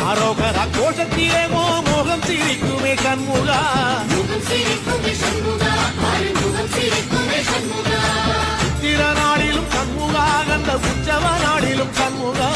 அரோகர கோஷத்திலே மோகம் சிரிக்குமே சண்முகா சித்திர நாடிலும் சண்முகா கந்த உற்சவ நாடிலும் சண்முகா